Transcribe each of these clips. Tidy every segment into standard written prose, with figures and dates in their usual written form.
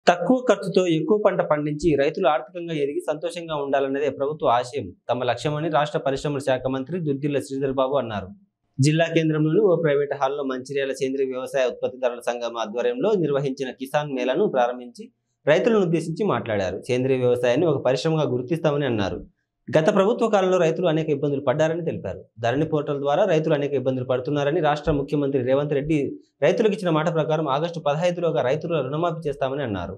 తక్కువ ఖర్చుతో ఎక్కువ పంట పండించి రైతులు ఆర్థికంగా ఎదిగి సంతోషంగా ఉండాలన్నదే ప్రభుత్వ ఆశయం, తమ లక్ష్యమని రాష్ట్ర పరిశ్రమల శాఖ మంత్రి దుద్దిళ్ల శ్రీధర్ బాబు అన్నారు. జిల్లా కేంద్రంలోని ఓ ప్రైవేట్ హాల్లో మంచిర్యాల సేంద్రీయ వ్యవసాయ ఉత్పత్తిదారుల సంఘం ఆధ్వర్యంలో నిర్వహించిన కిసాన్ మేళాను ప్రారంభించి రైతులను ఉద్దేశించి మాట్లాడారు. సేంద్రీయ వ్యవసాయాన్ని ఒక పరిశ్రమగా గుర్తిస్తామని అన్నారు. గత ప్రభుత్వ కాలంలో రైతులు అనేక ఇబ్బందులు పడ్డారని తెలిపారు. ధరణి పోర్టల్ ద్వారా రైతులు అనేక ఇబ్బందులు పడుతున్నారని, రాష్ట్ర ముఖ్యమంత్రి రేవంత్ రెడ్డి రైతులకు ఇచ్చిన మాట ప్రకారం ఆగస్టు 15లోగా రైతుల రుణమాఫీ చేస్తామని అన్నారు.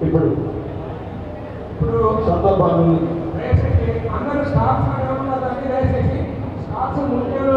ఇప్పుడు సందర్భాన్ని అందరూ స్టాఫ్ దాన్ని వేసేసి స్టాఫ్ ముఖ్యంలో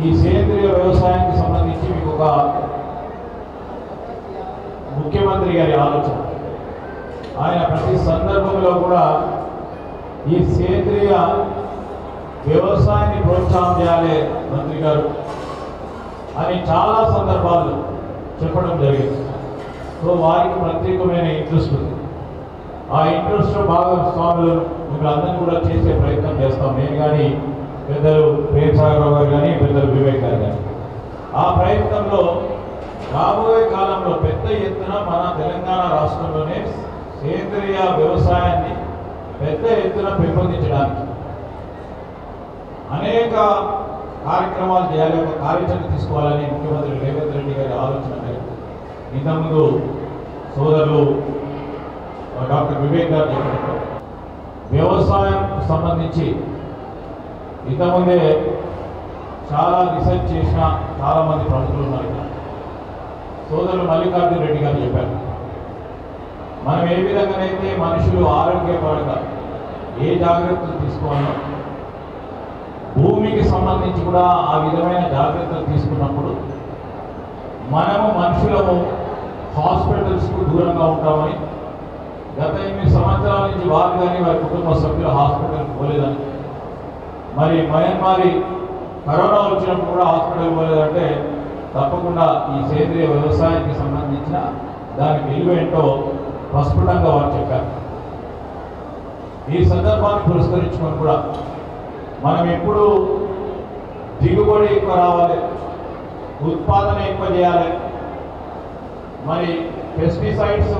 ఈ సేంద్రియ వ్యవసాయానికి సంబంధించి మీకు ఒక ముఖ్యమంత్రి గారి ఆలోచన. ఆయన ప్రతి సందర్భంలో కూడా ఈ సేంద్రియ వ్యవసాయాన్ని ప్రోత్సాహం చేయాలి మంత్రి గారు అని చాలా సందర్భాల్లో చెప్పడం జరిగింది. సో వారికి ప్రత్యేకమైన ఇంట్రెస్ట్ ఉంది. ఆ ఇంట్రెస్ట్ భాగస్వాములు మిమ్మల్ని అందరినీ కూడా చేసే ప్రయత్నం చేస్తాం. నేను కానీ, పెద్దలు ప్రేమసాగరరావు గారు కానీ, పెద్దలు వివేక్ గారు కానీ. ఆ ప్రయత్నంలో రాబోయే కాలంలో పెద్ద ఎత్తున మన తెలంగాణ రాష్ట్రంలోనే సేంద్రియ వ్యవసాయాన్ని పెద్ద ఎత్తున పెంపొందించడానికి అనేక కార్యక్రమాలు చేయాలి, ఒక కార్యాచరణ తీసుకోవాలని ముఖ్యమంత్రి రేవంత్ రెడ్డి గారి ఆలోచన మేరకు ఇంతకుముందు సోదరులు డాక్టర్ వివేక్ గారు చెప్పినట్టు వ్యవసాయం సంబంధించి ఇంతకుముందే చాలా రీసెర్చ్ చేసిన చాలామంది ప్రముఖులు ఉన్నారు. ఇక్కడ సోదరులు మల్లికార్జున రెడ్డి గారు చెప్పారు, మనం ఏ విధంగానైతే మనుషులు ఆరోగ్యపరంగా ఏ జాగ్రత్తలు తీసుకోవాలో భూమికి సంబంధించి కూడా ఆ విధమైన జాగ్రత్తలు తీసుకున్నప్పుడు మనము మనుషులము హాస్పిటల్స్కు దూరంగా ఉంటామని, గత 8 సంవత్సరాల నుంచి వారు కానీ వారి కుటుంబ సభ్యులు హాస్పిటల్కి పోలేదని, మరి మయన్మారి కరోనా వచ్చినప్పుడు కూడా హాస్పిటల్కి పోలేదంటే తప్పకుండా ఈ సేంద్రియ వ్యవసాయానికి సంబంధించిన దాని విలువేంటో ప్రస్ఫుటంగా వారు చెప్పారు. ఈ సందర్భాన్ని పురస్కరించుకొని కూడా మనం ఎప్పుడు దిగుబడి ఎక్కువ రావాలి, ఉత్పాదన ఎక్కువ చేయాలి, మరి పెస్టిసైడ్స్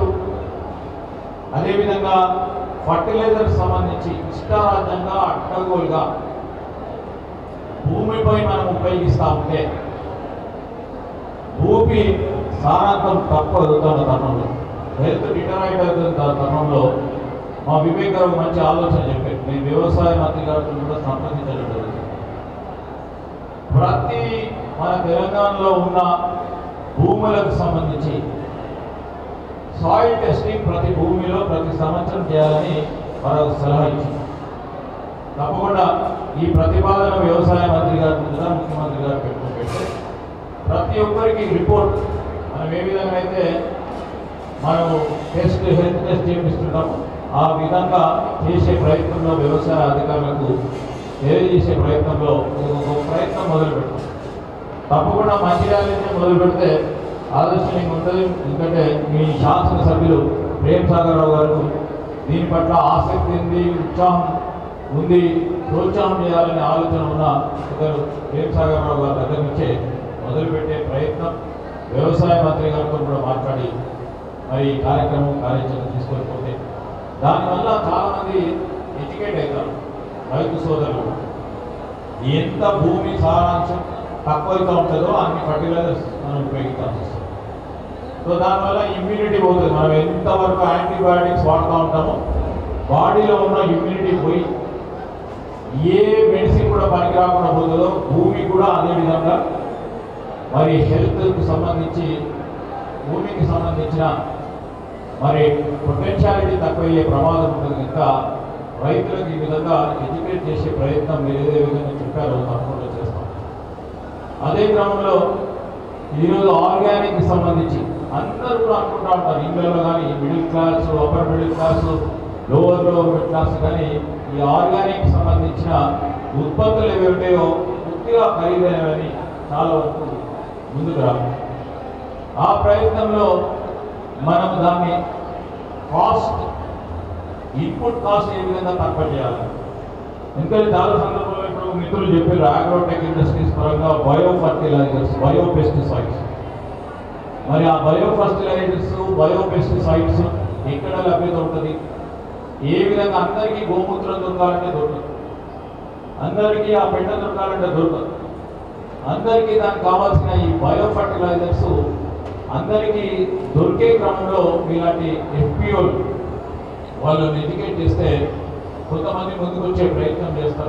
అదేవిధంగా ఫర్టిలైజర్స్ సంబంధించి ఇష్టారాజ్యంగా అడ్డగోలుగా భూమిపై మనం ఉపయోగిస్తూ ఉంటే భూమి సారాంతం తక్కువ అవుతున్న తరుణంలో, రైతు డిటరైట్ అవుతున్న తరుణంలో మా వివేక్ గారు మంచి ఆలోచన చెప్పారు. నేను వ్యవసాయ మంత్రి గారితో కూడా సంప్రదించడం జరుగుతుంది. ప్రతి మన తెలంగాణలో ఉన్న భూములకు సంబంధించి సాయిల్ టెస్టింగ్ ప్రతి భూమిలో ప్రతి సంవత్సరం చేయాలని వారు సలహా ఇచ్చింది. తప్పకుండా ఈ ప్రతిపాదన వ్యవసాయ మంత్రి గారి ముందుగా ముఖ్యమంత్రి గారు పెట్టుకుంటే ప్రతి ఒక్కరికి రిపోర్ట్ మనం ఏ విధంగా అయితే మనము హెల్త్ టెస్ట్ చేపిస్తున్నాము ఆ విధంగా చేసే ప్రయత్నంలో వ్యవసాయ అధికారులకు తెలియజేసే ప్రయత్నంలో ఒక ప్రయత్నం మొదలుపెట్టాం. తప్పకుండా మంచిర్యాల నుంచి మొదలు పెడితే ఆదర్శంగా ఉంటుంది. ఎందుకంటే మీ శాసనసభ్యులు ప్రేమ్ సాగర్ రావు గారు దీని పట్ల ఆసక్తి ఉంది, ఉత్సాహం ఉంది, ప్రోత్సాహం చేయాలనే ఆలోచన ఉన్న ఒకరు ప్రేమ్ సాగర్ రావు గారి దగ్గర నుంచే మొదలుపెట్టే ప్రయత్నం వ్యవసాయ మంత్రి గారితో కూడా మాట్లాడి మరి ఈ కార్యక్రమం కార్యాచరణ తీసుకొని దానివల్ల చాలామంది ఎడ్యుకేట్ అవుతారు. రైతు సోదరులు ఎంత భూమి సారాంశం తక్కువగా ఉంటుందో అన్ని ఫర్టిలైజర్స్ మనం ఉపయోగించాల్సి వస్తుంది. సో దానివల్ల ఇమ్యూనిటీ పోతుంది. మనం ఎంతవరకు యాంటీబయాటిక్స్ వాడుతూ ఉంటామో బాడీలో ఉన్న ఇమ్యూనిటీ పోయి ఏ మెడిసిన్ కూడా పనికి రాకుండా పోతుందో భూమి కూడా అదేవిధంగా మరి హెల్త్కి సంబంధించి భూమికి సంబంధించిన మరి పొటెన్షియాలిటీ తక్కువయ్యే ప్రమాదం ఉంటుంది. ఇంకా రైతులకు ఈ విధంగా ఎడ్యుకేట్ చేసే ప్రయత్నం మీరు ఏదే విధంగా చెప్పారో తప్పకుండా చేస్తాం. అదే క్రమంలో ఈరోజు ఆర్గానిక్కి సంబంధించి అందరూ కూడా అనుకుంటూ ఉంటారు ఇళ్ళలో కానీ middle class, upper middle class, lower middle class కానీ ఈ ఆర్గానిక్ సంబంధించిన ఉత్పత్తులు ఏవి ఉంటాయో పూర్తిగా ఖరీదైనవని చాలా వరకు ముందుకు రాదు. ఆ ప్రయత్నంలో మనం దాన్ని కాస్ట్ ఇన్పుట్ కాస్ట్ ఏ విధంగా తక్కువ చేయాలి. ఎందుకంటే చాలా సందర్భంలో ఇప్పుడు మిత్రులు చెప్పారు అగ్రోటెక్ ఇండస్ట్రీస్ పరంగా బయో ఫర్టిలైజర్స్, బయో పెస్టిసైడ్స్. మరి ఆ బయో ఫర్టిలైజర్స్, బయో పెస్టిసైడ్స్ ఎక్కడ లభ్యత ఉంటుంది? ఏ విధంగా అందరికీ గోమూత్రం దొరకాలంటే దొరకదు, అందరికీ ఆ పెంట దొరకాలంటే దొరకదు. అందరికీ దానికి కావాల్సిన ఈ బయో ఫర్టిలైజర్స్ అందరికీ దొరికే క్రమంలో ఇలాంటి ఎఫ్పిఓలు వాళ్ళని ఎడ్యుకేట్ చేస్తే కొంతమంది ముందుకు వచ్చే ప్రయత్నం చేస్తారు.